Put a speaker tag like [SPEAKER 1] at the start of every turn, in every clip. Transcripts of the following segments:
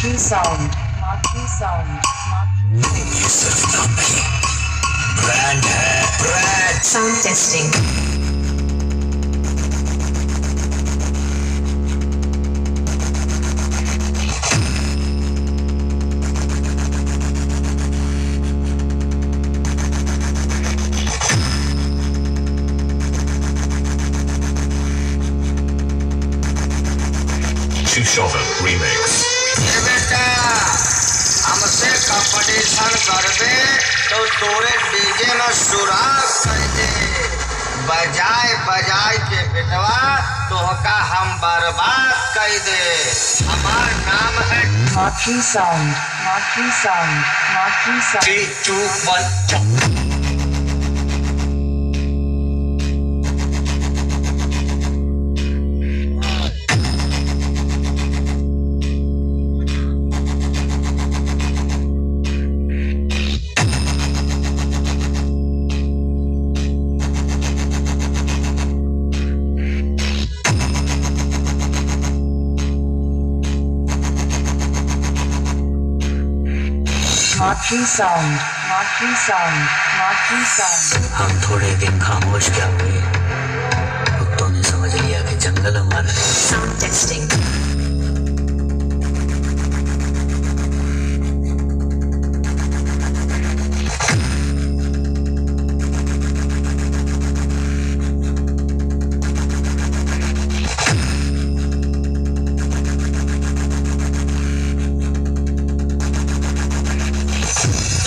[SPEAKER 1] Matri sound. Matri sound. Matri.
[SPEAKER 2] ये सिर्फ नाम नहीं, ब्रांड है, brand.
[SPEAKER 1] Sound testing.
[SPEAKER 2] Shovel remix.
[SPEAKER 3] ये बेटा हमसे कंपटीशन कर दे तो तोरे डीजे में सुराग कर दे, बजाए बजाए के बेटवा तोहका हम बर्बाद कर दे। हमार नाम है
[SPEAKER 1] Matri sound. Matri sound. Matri sound.
[SPEAKER 2] 3, 2, 1, jump.
[SPEAKER 1] Matri sound. Matri sound. Matri sound.
[SPEAKER 4] हम थोड़े दिन खामोश क्या हुए, कुत्तों ने समझ लिया कि जंगल हमारा है।
[SPEAKER 1] Sound testing.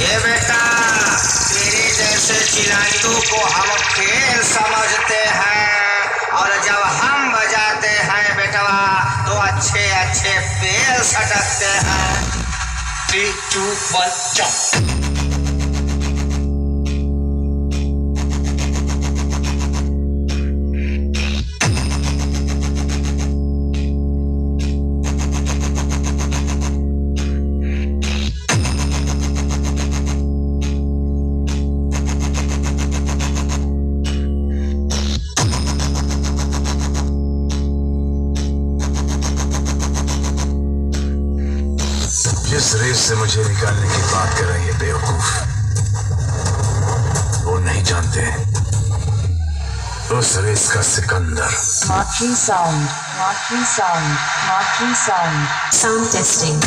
[SPEAKER 3] ये बेटा तेरे जैसे चिलाइयों को हम खेल समझते हैं, और जब हम बजाते हैं बेटवा तो अच्छे अच्छे पेल सटकते हैं।
[SPEAKER 2] 3, 2, 1, jump.
[SPEAKER 5] जिस रेस से मुझे निकालने की बात कर रहे हैं बेवकूफ, वो नहीं जानते उस रेस का Sikandar.
[SPEAKER 1] Matri sound. Matri sound. Matri sound. Sound testing.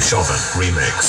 [SPEAKER 2] Shovel remix.